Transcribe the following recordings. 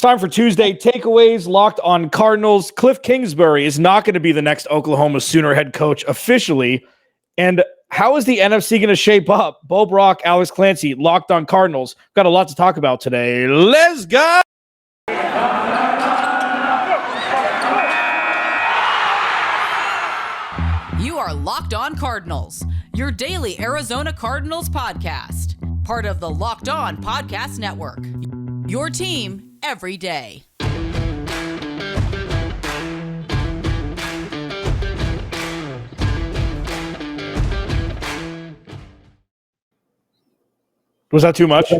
time for Tuesday takeaways. Locked on Cardinals. Kliff Kingsbury is not going to be the next Oklahoma Sooner head coach officially. And how is the NFC going to shape up? Bo Brack, Alex Clancy, Locked on Cardinals. Got a lot to talk about today. Let's go! You are Locked on Cardinals, your daily Arizona Cardinals podcast. Part of the Locked on Podcast Network. Your team every day. Was that too much?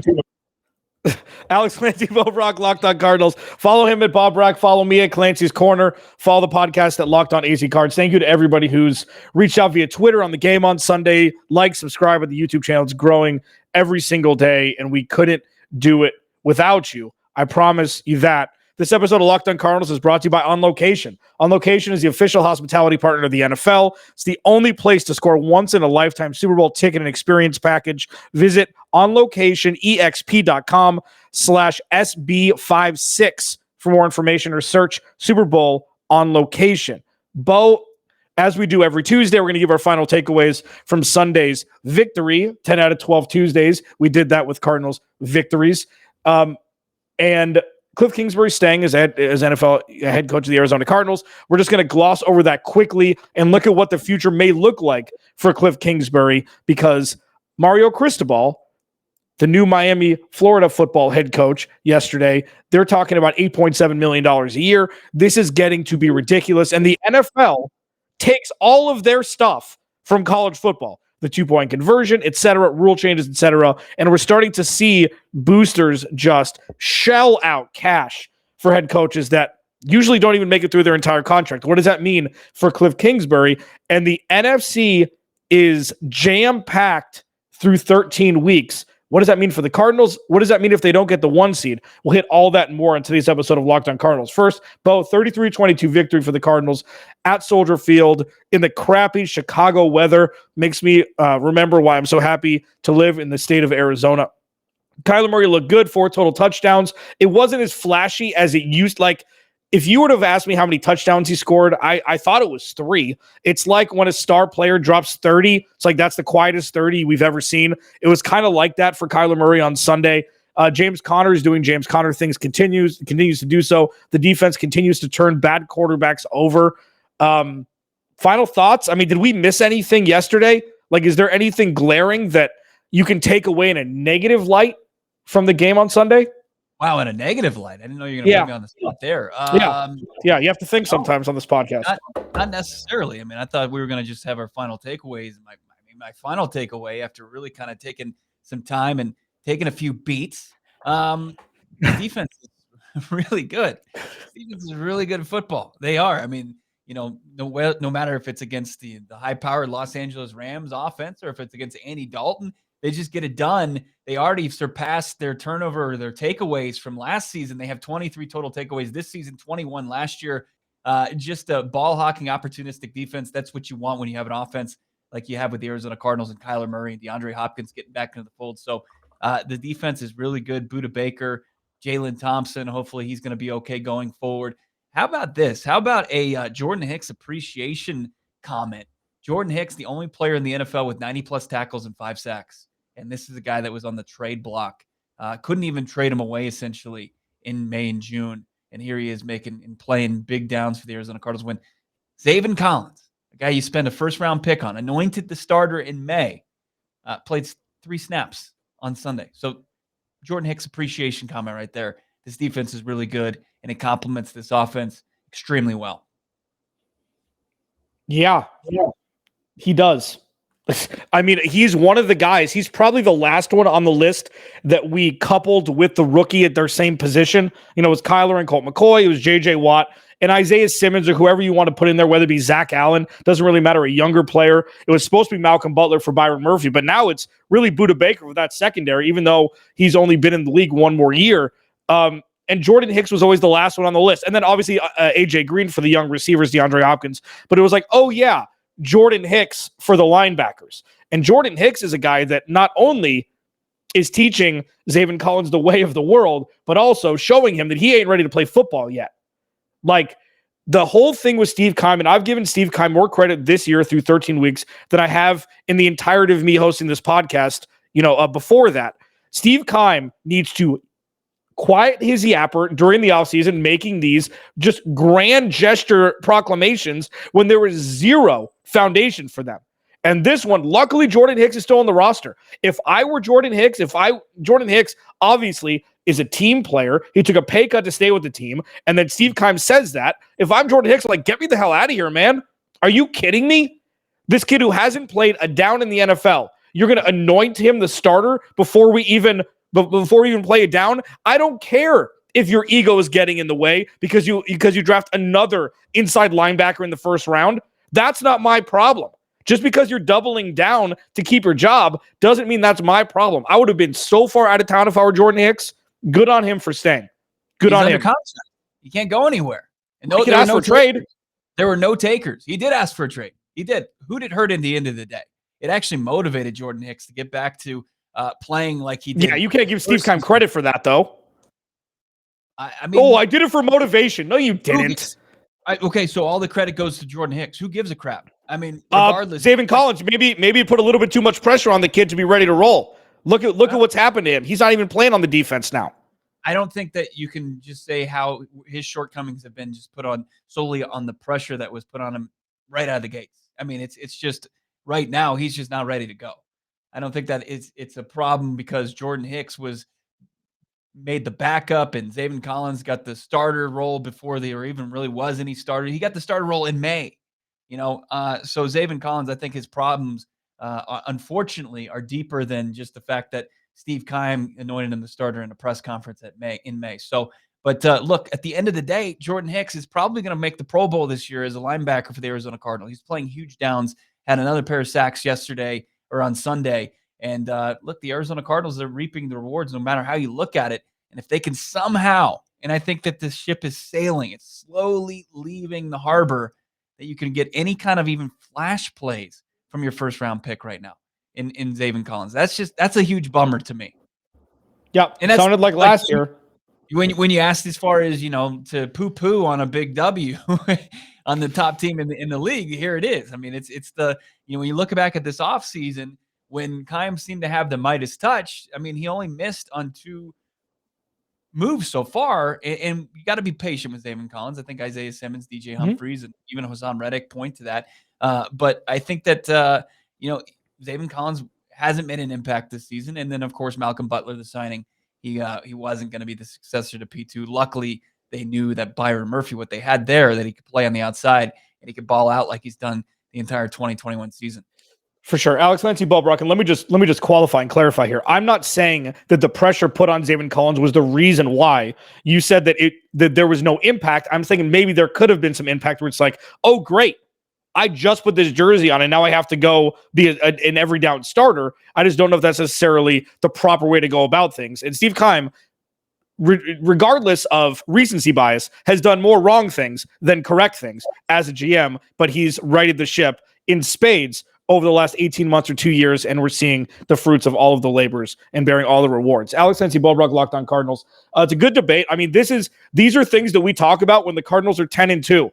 Alex Clancy, Bo Brack, Locked on Cardinals. Follow him at Bob Brack. Follow me at Clancy's Corner. Follow the podcast at Locked on AZ Cards. Thank you to everybody who's reached out via Twitter on the game on Sunday. Like, subscribe at the YouTube channel. It's growing every single day, and we couldn't do it without you. I promise you that. This episode of Locked on Cardinals is brought to you by On Location. On Location is the official hospitality partner of the NFL. It's the only place to score once-in-a-lifetime Super Bowl ticket and experience package. Visit onlocationexp.com/SB56 for more information or search Super Bowl On Location. Bo, as we do every Tuesday, we're going to give our final takeaways from Sunday's victory. 10 out of 12 Tuesdays. We did that with Cardinals victories. And Kliff Kingsbury staying as NFL head coach of the Arizona Cardinals. We're just going to gloss over that quickly and look at what the future may look like for Kliff Kingsbury, because Mario Cristobal, the new Miami, Florida football head coach, yesterday, they're talking about $8.7 million a year. This is getting to be ridiculous. And the NFL takes all of their stuff from college football, the 2-point conversion, et cetera, rule changes, et cetera. And we're starting to see boosters just shell out cash for head coaches that usually don't even make it through their entire contract. What does that mean for Kliff Kingsbury? And the NFC is jam-packed through 13 weeks. What does that mean for the Cardinals? What does that mean if they don't get the 1 seed? We'll hit all that and more in today's episode of Locked on Cardinals. First, Bo, 33-22 victory for the Cardinals at Soldier Field in the crappy Chicago weather. Makes me remember why I'm so happy to live in the state of Arizona. Kyler Murray looked good, 4 total touchdowns. It wasn't as flashy as it used. Like, if you would have asked me how many touchdowns he scored, I thought it was 3. It's like when a star player drops 30. It's like that's the quietest 30 we've ever seen. It was kind of like that for Kyler Murray on Sunday. James Conner is doing James Conner things, continues to do so. The defense continues to turn bad quarterbacks over. Final thoughts? I mean, did we miss anything yesterday? Like, is there anything glaring that you can take away in a negative light from the game on Sunday? Wow, in a negative light. I didn't know you were going to put me on the spot there. Yeah, you have to think sometimes on this podcast. Not necessarily. I mean, I thought we were going to just have our final takeaways. My final takeaway, after really kind of taking some time and taking a few beats, the defense is really good. Defense is really good at football. They are. I mean, you know, no matter if it's against the high-powered Los Angeles Rams offense or if it's against Andy Dalton, they just get it done. They already surpassed their turnover, their takeaways from last season. They have 23 total takeaways this season, 21 last year. Just a ball-hawking, opportunistic defense. That's what you want when you have an offense like you have with the Arizona Cardinals and Kyler Murray and DeAndre Hopkins getting back into the fold. So the defense is really good. Budda Baker, Jalen Thompson, hopefully he's going to be okay going forward. How about this? How about a Jordan Hicks appreciation comment? Jordan Hicks, the only player in the NFL with 90-plus tackles and 5 sacks. And this is a guy that was on the trade block. Couldn't even trade him away, essentially, in May and June. And here he is making and playing big downs for the Arizona Cardinals win. Zaven Collins, a guy you spend a first-round pick on, anointed the starter in May, played 3 snaps on Sunday. So Jordan Hicks appreciation comment right there. This defense is really good, and it complements this offense extremely well. Yeah, he does. I mean, he's one of the guys. He's probably the last one on the list that we coupled with the rookie at their same position. You know, it was Kyler and Colt McCoy. It was J.J. Watt and Isaiah Simmons, or whoever you want to put in there, whether it be Zach Allen. Doesn't really matter, a younger player. It was supposed to be Malcolm Butler for Byron Murphy, but now it's really Budda Baker for that secondary, even though he's only been in the league 1 more year. And Jordan Hicks was always the last one on the list. And then obviously A.J. Green for the young receivers, DeAndre Hopkins. But it was like, oh, yeah, Jordan Hicks for the linebackers. And Jordan Hicks is a guy that not only is teaching Zaven Collins the way of the world, but also showing him that he ain't ready to play football yet. Like, the whole thing with Steve Keim, and I've given Steve Keim more credit this year through 13 weeks than I have in the entirety of me hosting this podcast, before that. Steve Keim needs to quiet his yapper during the offseason, making these just grand gesture proclamations when there was zero foundation for them. And this one, luckily, Jordan Hicks is still on the roster. If I were Jordan Hicks, Jordan Hicks obviously is a team player. He took a pay cut to stay with the team. And then Steve Keim says that. If I'm Jordan Hicks, like, get me the hell out of here, man. Are you kidding me? This kid who hasn't played a down in the NFL, you're going to anoint him the starter before we even play it down? I don't care if your ego is getting in the way because you draft another inside linebacker in the first round. That's not my problem. Just because you're doubling down to keep your job doesn't mean that's my problem. I would have been so far out of town if I were Jordan Hicks. Good on him for staying. Good on him. Contract. He can't go anywhere. And he could ask for a trade. There were no takers. He did ask for a trade. He did. Who did hurt in the end of the day? It actually motivated Jordan Hicks to get back to playing like he did. Yeah, you can't give Steve Keim credit for that, though. I mean, I did it for motivation. No, you didn't. Okay, so all the credit goes to Jordan Hicks. Who gives a crap? I mean, regardless. Zaven Collins, maybe put a little bit too much pressure on the kid to be ready to roll. Look at what's happened to him. He's not even playing on the defense now. I don't think that you can just say how his shortcomings have been just put on solely on the pressure that was put on him right out of the gates. I mean, it's just right now he's just not ready to go. I don't think that it's a problem because Jordan Hicks was made the backup and Zaven Collins got the starter role before there even really was any starter. He got the starter role in May, so Zaven Collins, I think his problems, unfortunately, are deeper than just the fact that Steve Keim anointed him the starter in a press conference in May. So, but look, at the end of the day, Jordan Hicks is probably going to make the Pro Bowl this year as a linebacker for the Arizona Cardinals. He's playing huge downs, had another pair of sacks yesterday or on Sunday. And look, the Arizona Cardinals are reaping the rewards no matter how you look at it. And if they can somehow, and I think that this ship is sailing, it's slowly leaving the harbor, that you can get any kind of even flash plays from your first round pick right now in Zaven Collins. That's a huge bummer to me. Yeah, and that sounded like last year. When you asked as far as, to poo-poo on a big W on the top team in the league, here it is. I mean, it's the, when you look back at this offseason, when Keim seemed to have the Midas touch, I mean, he only missed on 2 moves so far, and you got to be patient with Zaven Collins. I think Isaiah Simmons, DJ Humphries, and even Hassan Reddick point to that. But I think that, Zaven Collins hasn't made an impact this season. And then, of course, Malcolm Butler, the signing, he wasn't going to be the successor to P2. Luckily, they knew that Byron Murphy, what they had there, that he could play on the outside and he could ball out like he's done the entire 2021 season. For sure. Clancy and Bo Brack, and let me just qualify and clarify here. I'm not saying that the pressure put on Zaven Collins was the reason why you said that there was no impact. I'm thinking maybe there could have been some impact where it's like, oh, great, I just put this jersey on and now I have to go be an every down starter. I just don't know if that's necessarily the proper way to go about things. And Steve Keim, regardless of recency bias, has done more wrong things than correct things as a GM, but he's righted the ship in spades over the last 18 months or 2 years, and we're seeing the fruits of all of the labors and bearing all the rewards. Clancy and Bo Brack, Locked On Cardinals. It's a good debate. I mean, these are things that we talk about when the Cardinals are 10-2.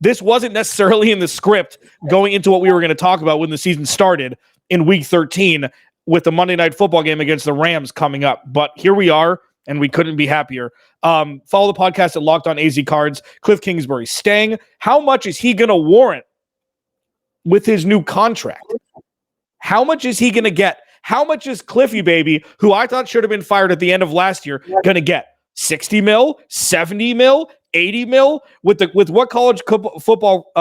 This wasn't necessarily in the script going into what we were going to talk about when the season started in Week 13 with the Monday Night Football game against the Rams coming up. But here we are, and we couldn't be happier. Follow the podcast at Locked On AZ Cards. Kliff Kingsbury staying. How much is he going to warrant with his new contract? How much is he going to get? How much is Kliffy baby, who I thought should have been fired at the end of last year, going to get? 60 mil, 70 mil, 80 mil? With what college football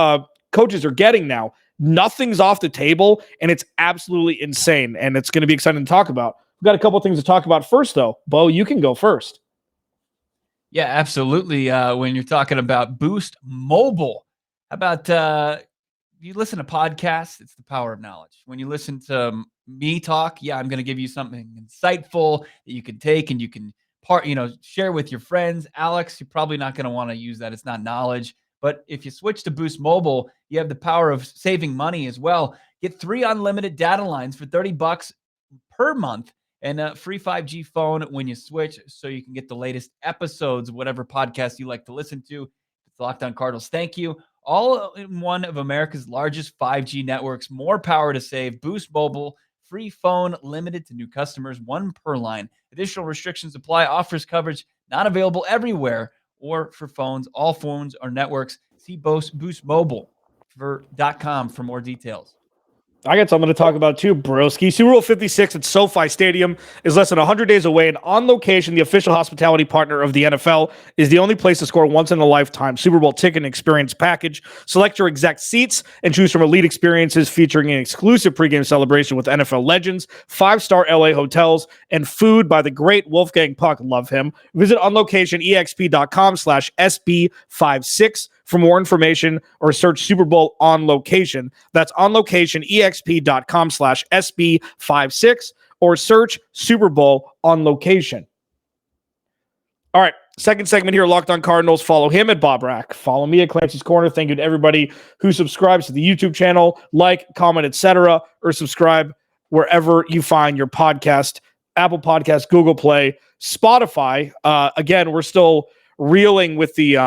coaches are getting now, nothing's off the table, and it's absolutely insane, and it's going to be exciting to talk about. We've got a couple things to talk about first, though. Bo, you can go first. Yeah, absolutely. When you're talking about Boost Mobile, how about you listen to podcasts? It's the power of knowledge. When you listen to me talk, I'm going to give you something insightful that you can take and you can share with your friends. Alex, you're probably not going to want to use that. It's not knowledge. But if you switch to Boost Mobile, you have the power of saving money as well. Get 3 unlimited data lines for $30 per month and a free 5G phone when you switch, so you can get the latest episodes of whatever podcast you like to listen to. It's Locked On Cardinals. Thank you. All in one of America's largest 5G networks. More power to save. Boost Mobile. Free phone limited to new customers. One per line. Additional restrictions apply. Offers coverage not available everywhere or for phones. All phones or networks. See Boost Mobile .com for more details. I got something to talk about too, broski. Super Bowl 56 at SoFi Stadium is less than 100 days away, and On Location, the official hospitality partner of the NFL, is the only place to score once-in-a-lifetime Super Bowl ticket and experience package. Select your exact seats and choose from elite experiences featuring an exclusive pregame celebration with NFL legends, 5-star LA hotels, and food by the great Wolfgang Puck. Love him. Visit onlocationexp.com/SB56 for more information, or search Super Bowl On Location. That's onlocationexp.com/SB56, or search Super Bowl On Location. All right, second segment here, Locked On Cardinals. Follow him at Bo Brack. Follow me at Clancy's Corner. Thank you to everybody who subscribes to the YouTube channel, like, comment, etc., or subscribe wherever you find your podcast. Apple Podcasts, Google Play, Spotify. Again, we're still reeling with the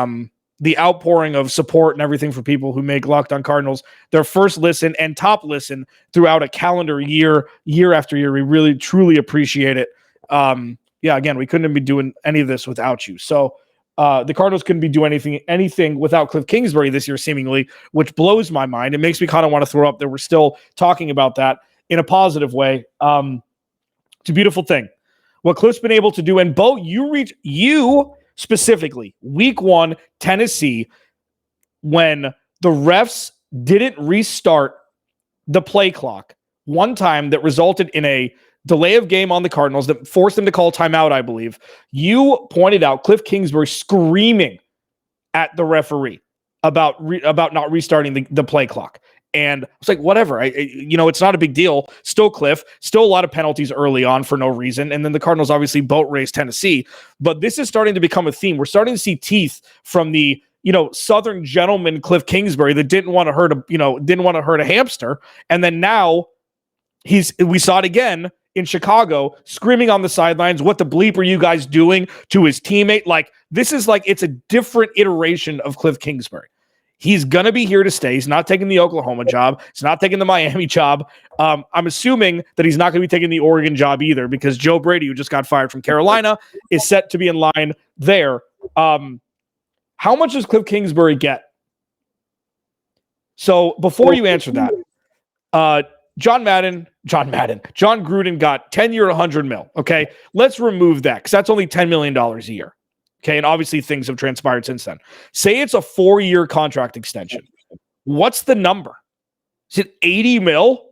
outpouring of support and everything for people who make Locked On Cardinals their first listen and top listen throughout a calendar year after year. We really, truly appreciate it. Again, we couldn't be doing any of this without you. So the Cardinals couldn't be doing anything without Kliff Kingsbury this year, seemingly, which blows my mind. It makes me kind of want to throw up that we're still talking about that in a positive way. It's a beautiful thing. What Kliff's been able to do, and Bo, you specifically, week 1, Tennessee, when the refs didn't restart the play clock one time, that resulted in a delay of game on the Cardinals that forced them to call timeout, I believe. You pointed out Kliff Kingsbury screaming at the referee about not restarting the play clock. And it's like, whatever. It's not a big deal. Still Kliff, still a lot of penalties early on for no reason. And then the Cardinals obviously boat race Tennessee. But this is starting to become a theme. We're starting to see teeth from the, Southern gentleman Kliff Kingsbury that didn't want to hurt a hamster. And then now we saw it again in Chicago, screaming on the sidelines, "What the bleep are you guys doing?" to his teammate. It's a different iteration of Kliff Kingsbury. He's going to be here to stay. He's not taking the Oklahoma job. He's not taking the Miami job. I'm assuming that he's not going to be taking the Oregon job either, because Joe Brady, who just got fired from Carolina, is set to be in line there. How much does Kliff Kingsbury get? So before you answer that, John Gruden got 10-year, $100 million. Okay, let's remove that because that's only $10 million a year. Okay, and obviously things have transpired since then. Say it's a 4-year contract extension. What's the number? Is it 80 mil?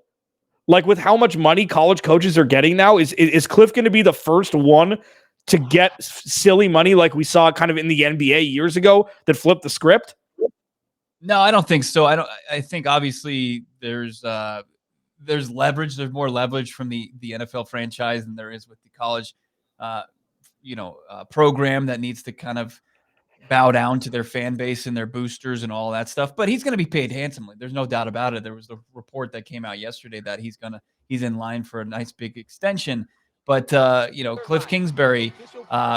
Like, with how much money college coaches are getting now, is Kliff going to be the first one to get silly money like we saw kind of in the NBA years ago that flipped the script? No, I don't think so. I think obviously there's leverage. There's more leverage from the NFL franchise than there is with the college program that needs to kind of bow down to their fan base and their boosters and all that stuff. But he's going to be paid handsomely. There's no doubt about it. There was a report that came out yesterday that he's in line for a nice big extension. But Kliff Kingsbury,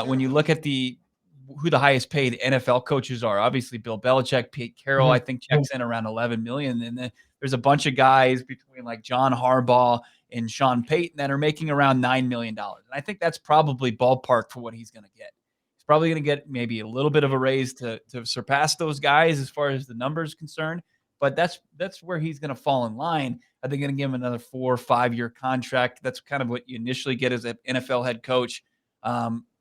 when you look at who the highest paid NFL coaches are, obviously Bill Belichick, Pete Carroll, I think checks in around 11 million. And then there's a bunch of guys between like John Harbaugh and Sean Payton that are making around $9 million. And I think that's probably ballpark for what he's going to get. He's probably going to get maybe a little bit of a raise to surpass those guys as far as the numbers concerned. But that's where he's going to fall in line. Are they going to give him another 4 or 5 year contract? That's kind of what you initially get as an NFL head coach.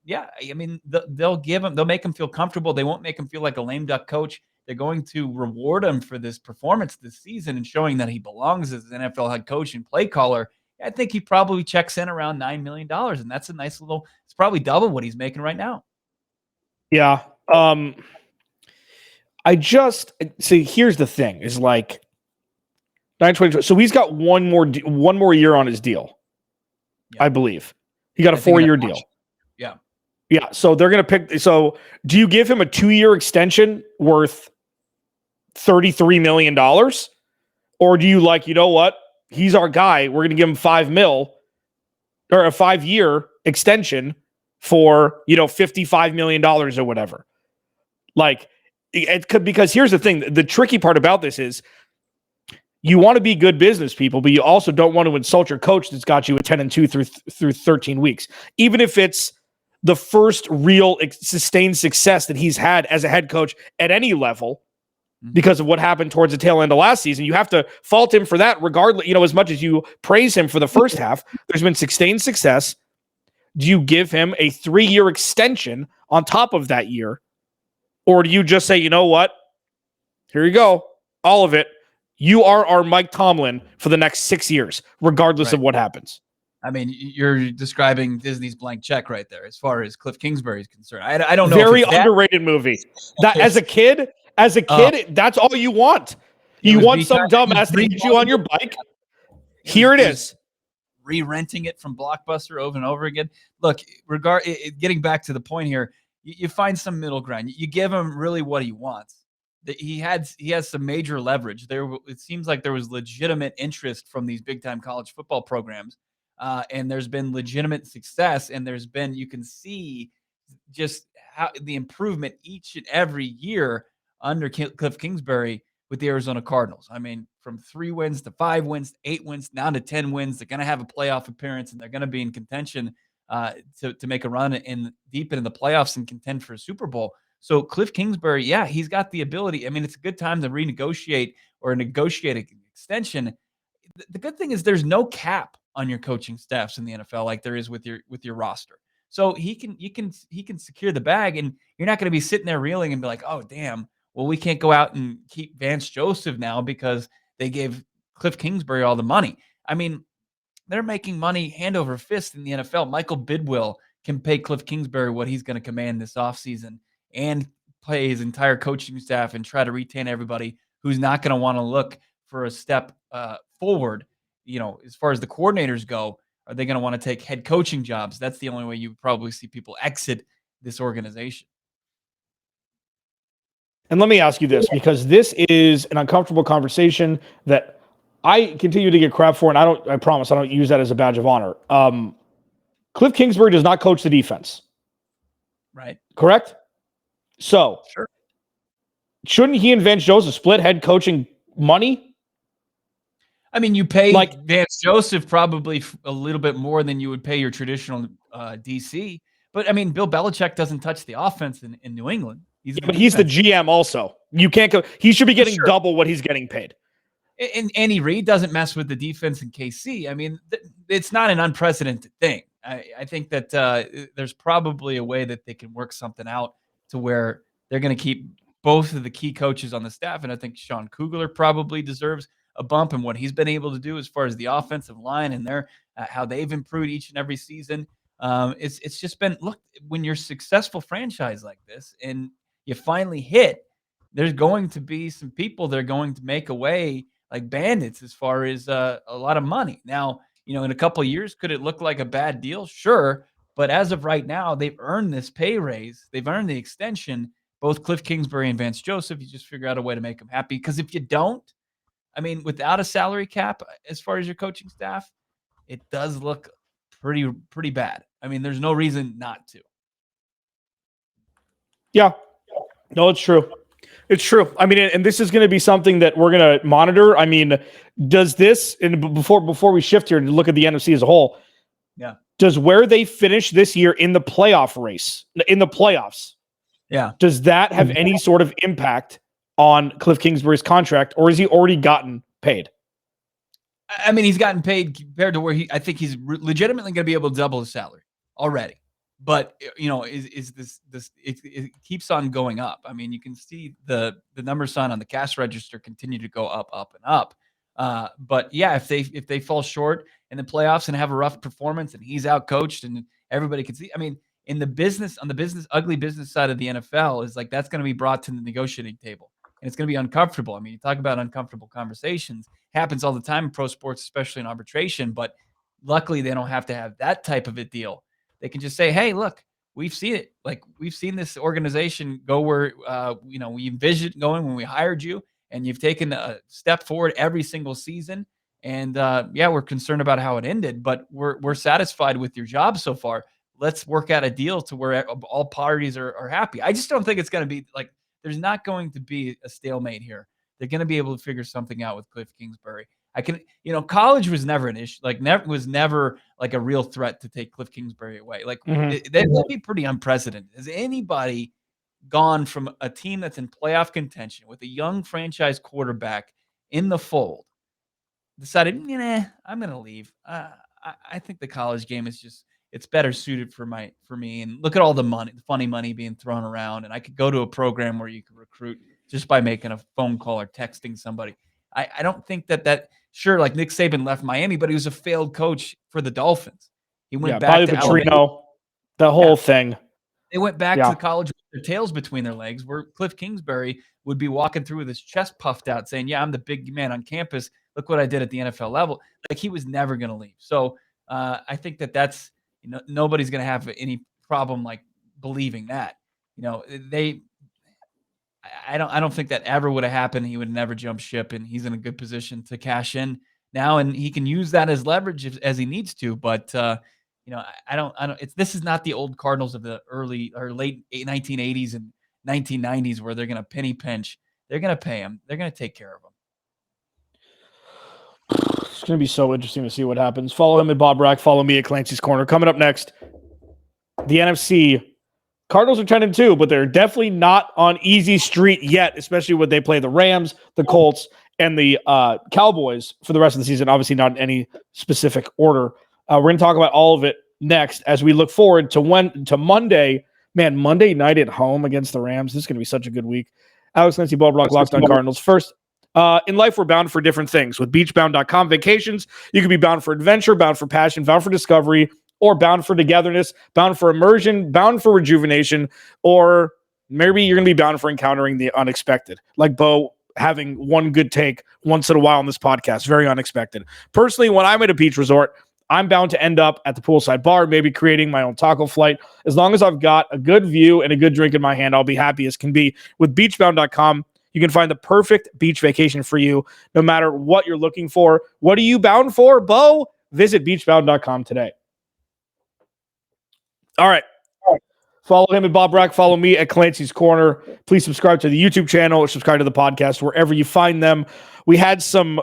Yeah, I mean, they'll make him feel comfortable. They won't make him feel like a lame duck coach. They're going to reward him for this performance this season and showing that he belongs as an NFL head coach and play caller. I think he probably checks in around $9 million, and that's a nice little. It's probably double what he's making right now. Yeah. I just see. Here's the thing: is like 922. So he's got one more year on his deal, I believe. He got a 4-year deal. Yeah. Yeah. So they're going to pick. So do you give him a 2-year extension worth $33 million? Or do you what? He's our guy. We're going to give him $5 million or a 5-year extension for, $55 million or whatever. Like, it could, because here's the thing. The tricky part about this is you want to be good business people, but you also don't want to insult your coach that's got you at 10-2 through 13 weeks. Even if it's the first real sustained success that he's had as a head coach at any level, because of what happened towards the tail end of last season, you have to fault him for that regardless. As much as you praise him for the first half, there's been sustained success. Do you give him a 3-year extension on top of that year? Or do you just say, you know what? Here you go. All of it. You are our Mike Tomlin for the next 6 years, regardless of what happens. I mean, you're describing Disney's blank check right there as far as Kliff Kingsbury is concerned. I don't know. Very underrated movie. That as a kid, that's all you want. You want some dumbass to hit you on your bike. Here it is. Re-renting it from Blockbuster over and over again. Look, getting back to the point here, you find some middle ground. You give him really what he wants. He has some major leverage there. It seems like there was legitimate interest from these big time college football programs, and there's been legitimate success. And you can see just how the improvement each and every year under Kliff Kingsbury with the Arizona Cardinals. I mean, from 3 wins to 5 wins, to 8 wins, now to 10 wins. They're going to have a playoff appearance, and they're going to be in contention to make a run deep into the playoffs and contend for a Super Bowl. So Kliff Kingsbury, yeah, he's got the ability. I mean, it's a good time to renegotiate or negotiate an extension. The good thing is there's no cap on your coaching staffs in the NFL like there is with your roster. So he can secure the bag, and you're not going to be sitting there reeling and be like, oh damn, well, we can't go out and keep Vance Joseph now because they gave Kliff Kingsbury all the money. I mean, they're making money hand over fist in the NFL. Michael Bidwill can pay Kliff Kingsbury what he's going to command this offseason and play his entire coaching staff and try to retain everybody who's not going to want to look for a step forward. As far as the coordinators go, are they going to want to take head coaching jobs? That's the only way you probably see people exit this organization. And let me ask you this, because this is an uncomfortable conversation that I continue to get crap for, and I promise I don't use that as a badge of honor. Kliff Kingsbury does not coach the defense. Right. Correct? So, sure. Shouldn't he and Vance Joseph split head coaching money? I mean, you pay Vance Joseph probably a little bit more than you would pay your traditional DC. But, I mean, Bill Belichick doesn't touch the offense in New England. He's the GM also. You can't go. He should be getting double what he's getting paid. And Andy Reid doesn't mess with the defense in KC. I mean, it's not an unprecedented thing. I think that there's probably a way that they can work something out to where they're going to keep both of the key coaches on the staff. And I think Sean Kugler probably deserves a bump in what he's been able to do as far as the offensive line and how they've improved each and every season. It's just been, look, when you're a successful franchise like this and you finally hit, there's going to be some people that are going to make away like bandits as far as a lot of money. Now, in a couple of years, could it look like a bad deal? Sure. But as of right now, they've earned this pay raise. They've earned the extension, both Kliff Kingsbury and Vance Joseph. You just figure out a way to make them happy. Because if you don't, I mean, without a salary cap, as far as your coaching staff, it does look pretty bad. I mean, there's no reason not to. Yeah. No, it's true. It's true. I mean, and this is going to be something that we're going to monitor. I mean, does this, and before we shift here and look at the NFC as a whole, yeah, does where they finish this year in the playoff race, in the playoffs, does that have any sort of impact on Kliff Kingsbury's contract, or has he already gotten paid? I mean, he's gotten paid compared to where I think he's legitimately going to be able to double his salary already. But, is this it keeps on going up. I mean, you can see the numbers on the cash register continue to go up and up. But yeah, if they fall short in the playoffs and have a rough performance and he's out coached and everybody can see, I mean, on the ugly business side of the NFL is like, that's going to be brought to the negotiating table and it's going to be uncomfortable. I mean, you talk about uncomfortable conversations, happens all the time in pro sports, especially in arbitration, but luckily they don't have to have that type of a deal. They can just say, hey, look, we've seen it. Like, we've seen this organization go where, we envisioned going when we hired you, and you've taken a step forward every single season. And yeah, we're concerned about how it ended, but we're satisfied with your job so far. Let's work out a deal to where all parties are happy. I just don't think it's going to be like there's not going to be a stalemate here. They're going to be able to figure something out with Kliff Kingsbury. College was never an issue. Like was never like a real threat to take Kliff Kingsbury away. Like that'd be pretty unprecedented. Has anybody gone from a team that's in playoff contention with a young franchise quarterback in the fold, decided, I'm going to leave. I think the college game is it's better suited for me. And look at all the funny money being thrown around. And I could go to a program where you could recruit just by making a phone call or texting somebody. I don't think that sure, like Nick Saban left Miami, but he was a failed coach for the Dolphins. He went back to Petrino, the whole thing. They went back to college with their tails between their legs, where Kliff Kingsbury would be walking through with his chest puffed out saying, I'm the big man on campus. Look what I did at the NFL level. Like he was never going to leave. So I think that's, nobody's going to have any problem like believing that, I don't think that ever would have happened. He would never jump ship, and he's in a good position to cash in now, and he can use that as leverage as he needs to. But this is not the old Cardinals of the early or late 1980s and 1990s where they're going to penny pinch. They're going to pay him. They're going to take care of him. It's going to be so interesting to see what happens. Follow him at Bob Brack. Follow me at Clancy's Corner. Coming up next, the NFC. Cardinals are 10-2, but they're definitely not on easy street yet, especially when they play the Rams, the Colts, and the Cowboys for the rest of the season. Obviously not in any specific order. We're going to talk about all of it next as we look forward to Monday. Man, Monday night at home against the Rams. This is going to be such a good week. Alex, Clancy, Bo Brack, Locked On Cardinals. First, in life, we're bound for different things. With beachbound.com vacations, you can be bound for adventure, bound for passion, bound for discovery, or bound for togetherness, bound for immersion, bound for rejuvenation, or maybe you're going to be bound for encountering the unexpected. Like Bo having one good take once in a while on this podcast. Very unexpected. Personally, when I'm at a beach resort, I'm bound to end up at the poolside bar, maybe creating my own taco flight. As long as I've got a good view and a good drink in my hand, I'll be happy as can be. With beachbound.com, you can find the perfect beach vacation for you, no matter what you're looking for. What are you bound for, Bo? Visit beachbound.com today. All right. Follow him at Bob Brack. Follow me at Clancy's Corner. Please subscribe to the YouTube channel or subscribe to the podcast wherever you find them. We had some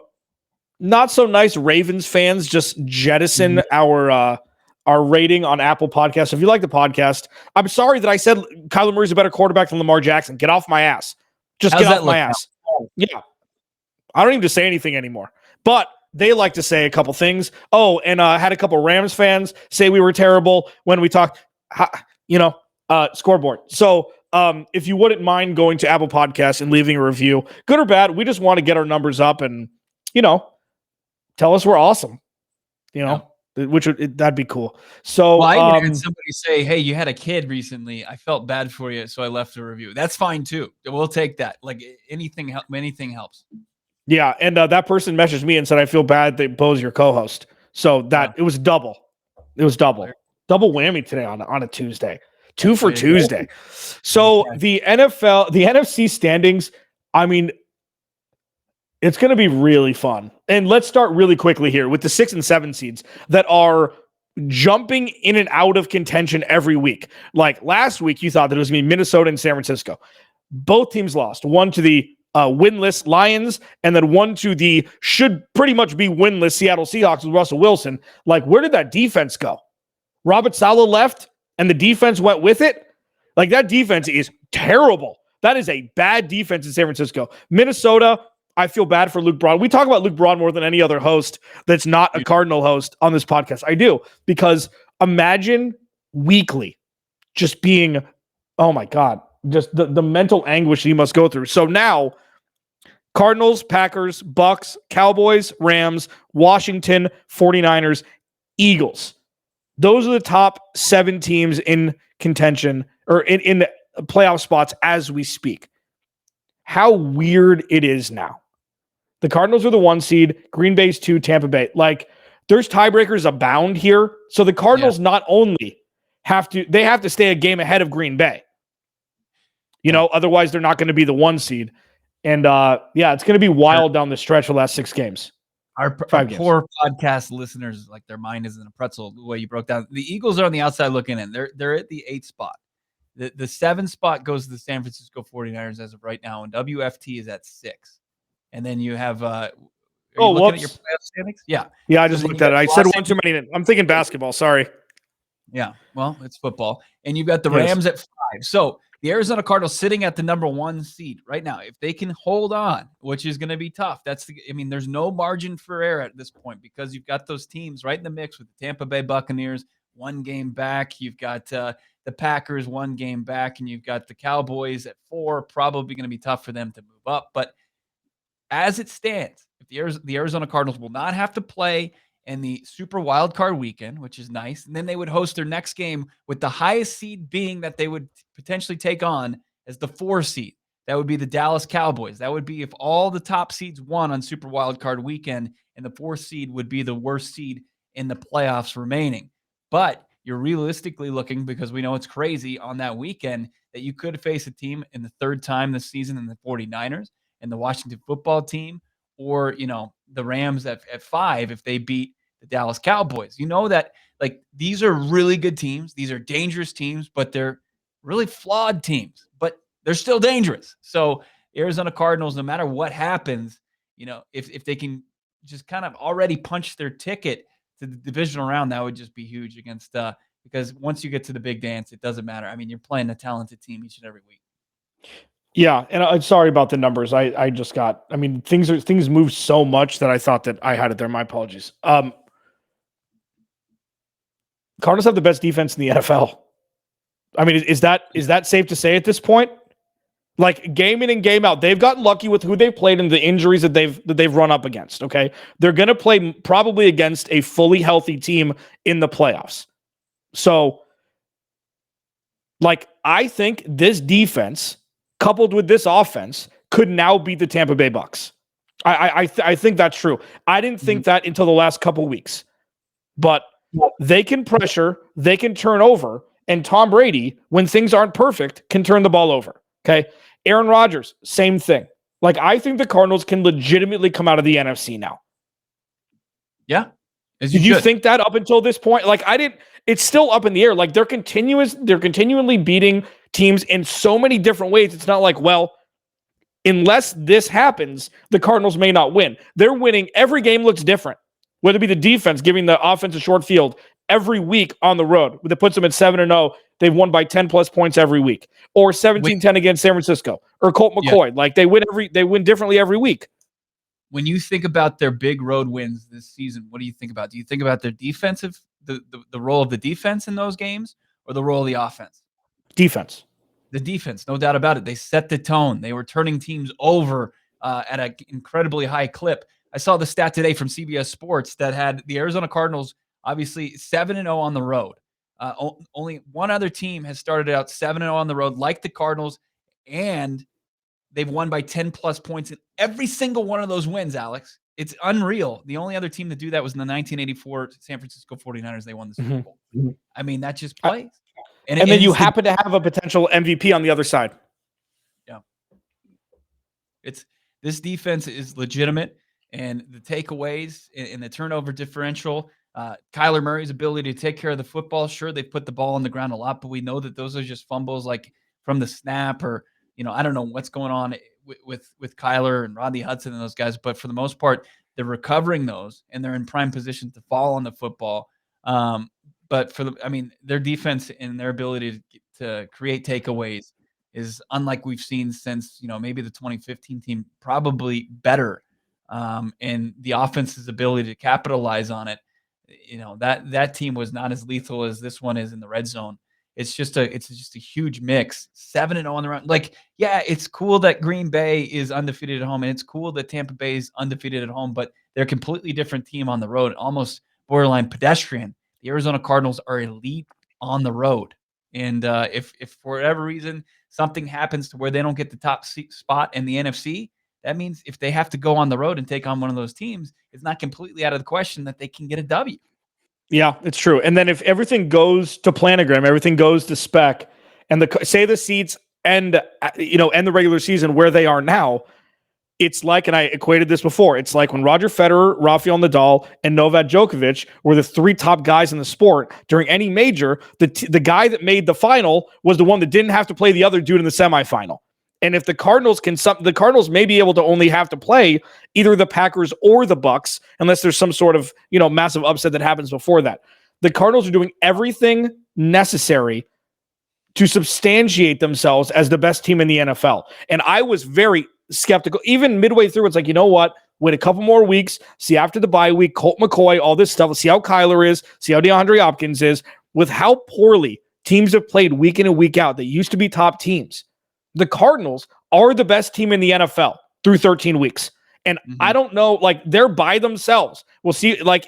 not so nice Ravens fans just jettison our rating on Apple Podcasts. If you like the podcast, I'm sorry that I said Kyler Murray's a better quarterback than Lamar Jackson. Get off my ass. Just get off my ass. Yeah. I don't even just say anything anymore. But they like to say a couple things. Oh, and had a couple Rams fans say we were terrible when we talked, scoreboard. So if you wouldn't mind going to Apple Podcasts and leaving a review, good or bad, we just want to get our numbers up and, tell us we're awesome, that'd be cool. So I even had somebody say, hey, you had a kid recently. I felt bad for you, so I left a review. That's fine too. We'll take that. Like anything helps. Yeah, and that person messaged me and said, I feel bad that Bo's your co-host. So it was double. It was double whammy today on a Tuesday. 2 for Tuesday. So the NFC standings, I mean, it's going to be really fun. And let's start really quickly here with the 6 and 7 seeds that are jumping in and out of contention every week. Like last week, you thought that it was going to be Minnesota and San Francisco. Both teams lost. One to the winless Lions, and then one to the should pretty much be winless Seattle Seahawks with Russell Wilson. Like, where did that defense go? Robert Saleh left, and the defense went with it? Like, that defense is terrible. That is a bad defense in San Francisco. Minnesota, I feel bad for Luke Braun. We talk about Luke Braun more than any other host that's not a Cardinal host on this podcast. I do, because imagine weekly just being, oh my God, just the mental anguish he must go through. So now, Cardinals, Packers, Bucks, Cowboys, Rams, Washington, 49ers, Eagles. Those are the top 7 teams in contention or in playoff spots as we speak. How weird it is now. The Cardinals are the 1 seed, Green Bay's 2, Tampa Bay. Like, there's tiebreakers abound here. So the Cardinals not only have to stay a game ahead of Green Bay. Otherwise they're not going to be the 1 seed. And it's going to be wild down the stretch for the last 6 games. Our 5 games. poor podcast listeners, like their mind isn't a pretzel the way you broke down. The Eagles are on the outside looking in. They're at the 8th spot. The 7 spot goes to the San Francisco 49ers as of right now, and WFT is at 6. And then you have are you looking at your playoff standings? Yeah. Yeah, I just looked at it. I said one too many. I'm thinking basketball. Sorry. Yeah, well, it's football. And you've got the Yes. Rams at 5. So the Arizona Cardinals sitting at the number 1 seed right now. If they can hold on, which is going to be tough, there's no margin for error at this point because you've got those teams right in the mix with the Tampa Bay Buccaneers, 1 game back. You've got the Packers 1 game back, and you've got the Cowboys at 4. Probably going to be tough for them to move up. But as it stands, if the Arizona Cardinals will not have to play in the Super Wild Card weekend, which is nice. And then they would host their next game with the highest seed being that they would potentially take on as the 4 seed. That would be the Dallas Cowboys. That would be if all the top seeds won on Super Wild Card weekend, and the 4th seed would be the worst seed in the playoffs remaining. But you're realistically looking, because we know it's crazy on that weekend, that you could face a team in the 3rd time this season in the 49ers and the Washington football team, or, the Rams at 5 if they beat the Dallas Cowboys. You know that, like, these are really good teams. These are dangerous teams, but they're really flawed teams, but they're still dangerous. So Arizona Cardinals, no matter what happens, if they can just kind of already punch their ticket to the divisional round, that would just be huge against because once you get to the big dance, it doesn't matter. I mean, you're playing a talented team each and every week. Yeah, and I'm sorry about the numbers. I just got. I mean, things move so much that I thought that I had it there. My apologies. Cardinals have the best defense in the NFL. I mean, is that safe to say at this point? Like, game in and game out, they've gotten lucky with who they've played and the injuries that they've run up against. Okay, they're going to play probably against a fully healthy team in the playoffs. So, like, I think this defense, coupled with this offense, could now beat the Tampa Bay Bucks. I think that's true. I didn't think that until the last couple weeks. But they can pressure, they can turn over, and Tom Brady, when things aren't perfect, can turn the ball over. Okay? Aaron Rodgers, same thing. Like, I think the Cardinals can legitimately come out of the NFC now. Yeah. Did you think that up until this point? Like, I didn't. It's still up in the air. Like, they're continually beating teams in so many different ways. It's not like, well, unless this happens, the Cardinals may not win. They're winning. Every game looks different. Whether it be the defense giving the offense a short field every week on the road, that puts them at 7-0. They've won by 10 plus points every week, or 17-10 against San Francisco, or Colt McCoy. Yeah. Like, they win differently every week. When you think about their big road wins this season, what do you think about? Do you think about their defensive, the role of the defense in those games, or the role of the offense? Defense. The defense, no doubt about it. They set the tone. They were turning teams over at an incredibly high clip. I saw the stat today from CBS Sports that had the Arizona Cardinals obviously 7-0 on the road. Only one other team has started out 7-0 on the road like the Cardinals, and they've won by 10 plus points in every single one of those wins, Alex. It's unreal. The only other team to do that was in the 1984 San Francisco 49ers. They won the Super Bowl. I mean, that just plays. And then you happen to have a potential MVP on the other side. Yeah. This defense is legitimate, and the takeaways and the turnover differential, Kyler Murray's ability to take care of the football. Sure, they've put the ball on the ground a lot, but we know that those are just fumbles like from the snap, or, I don't know what's going on with Kyler and Rodney Hudson and those guys, but for the most part, they're recovering those and they're in prime position to fall on the football. But their defense and their ability to create takeaways is unlike we've seen since, maybe the 2015 team, probably better. And the offense's ability to capitalize on it, that team was not as lethal as this one is in the red zone. It's just a huge mix. 7-0 on the round. Like, yeah, it's cool that Green Bay is undefeated at home, and it's cool that Tampa Bay is undefeated at home, but they're a completely different team on the road, almost borderline pedestrian. The Arizona Cardinals are elite on the road. And if for whatever reason something happens to where they don't get the top spot in the NFC, that means if they have to go on the road and take on one of those teams, it's not completely out of the question that they can get a W. Yeah, it's true. And then if everything goes to planogram, everything goes to spec, and say the seats end the regular season where they are now, It's like, and I equated this before, it's like when Roger Federer, Rafael Nadal, and Novak Djokovic were the 3 top guys in the sport during any major, the guy that made the final was the one that didn't have to play the other dude in the semifinal. And if the Cardinals the Cardinals may be able to only have to play either the Packers or the Bucks, unless there's some sort of, massive upset that happens before that. The Cardinals are doing everything necessary to substantiate themselves as the best team in the NFL. And I was very skeptical. Even midway through, it's like, you know what? Wait a couple more weeks, see after the bye week, Colt McCoy, all this stuff, see how Kyler is, see how DeAndre Hopkins is. With how poorly teams have played week in and week out that used to be top teams, the Cardinals are the best team in the NFL through 13 weeks. And I don't know, like, they're by themselves. We'll see, like,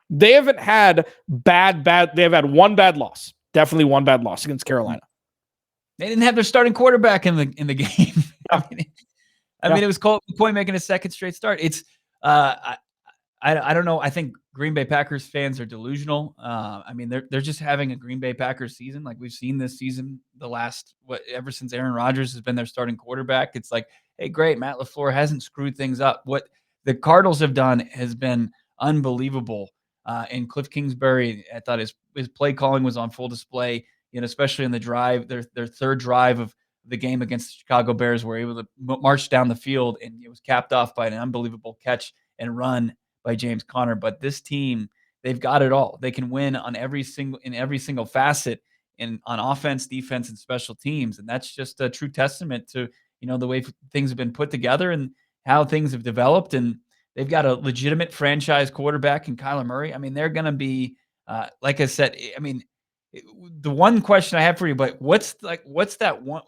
they haven't had they've had one bad loss. Definitely one bad loss against Carolina. They didn't have their starting quarterback in the game. Yeah. I mean, it was Colt McCoy making a second straight start. It's I don't know. I think Green Bay Packers fans are delusional. I mean, they're just having a Green Bay Packers season like we've seen this season. The last ever since Aaron Rodgers has been their starting quarterback. It's like, hey, great, Matt LaFleur hasn't screwed things up. What the Cardinals have done has been unbelievable. And Kliff Kingsbury, I thought his play calling was on full display. Especially in the drive, their third drive of the game against the Chicago Bears, were able to march down the field, and it was capped off by an unbelievable catch and run by James Conner. But this team, they've got it all. They can win in every single facet on offense, defense, and special teams. And that's just a true testament to, the way things have been put together and how things have developed. And they've got a legitimate franchise quarterback in Kyler Murray. I mean, they're going to be, like I said, I mean, the one question I have for you, but what's that one?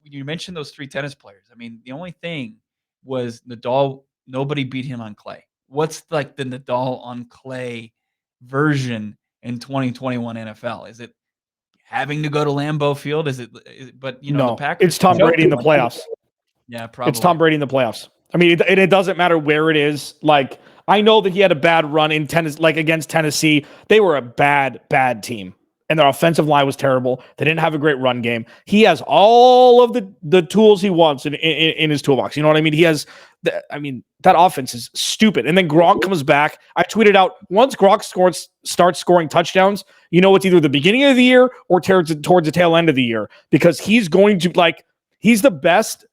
You mentioned those 3 tennis players. I mean, the only thing was Nadal. Nobody beat him on clay. What's like the Nadal on clay version in 2021 NFL? Is it having to go to Lambeau Field? But no, the Packers. It's Tom Brady in the playoffs. Yeah, probably. It's Tom Brady in the playoffs. I mean, it doesn't matter where it is. Like, I know that he had a bad run in tennis, like against Tennessee. They were a bad team. And their offensive line was terrible. They didn't have a great run game. He has all of the tools he wants in his toolbox. You know what I mean? He has, that offense is stupid. And then Gronk comes back. I tweeted out, once Gronk starts scoring touchdowns, it's either the beginning of the year or towards the tail end of the year, because he's going to, he's the best.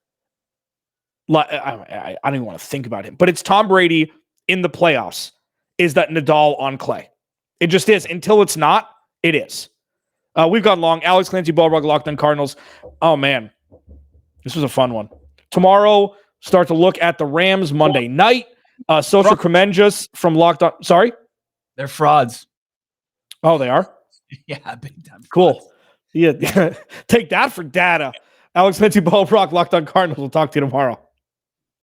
I don't even want to think about him, but it's Tom Brady in the playoffs is that Nadal on clay. It just is. Until it's not, it is. We've gone long. Alex, Clancy, Bo Brack, Locked on Cardinals. Oh, man. This was a fun one. Tomorrow, start to look at the Rams Monday night. Social Cremenges from Locked on. Sorry? They're frauds. Oh, they are? Yeah, big time. Cool. Yeah. Take that for data. Alex, Clancy, Bo Brack, Locked on Cardinals. We'll talk to you tomorrow.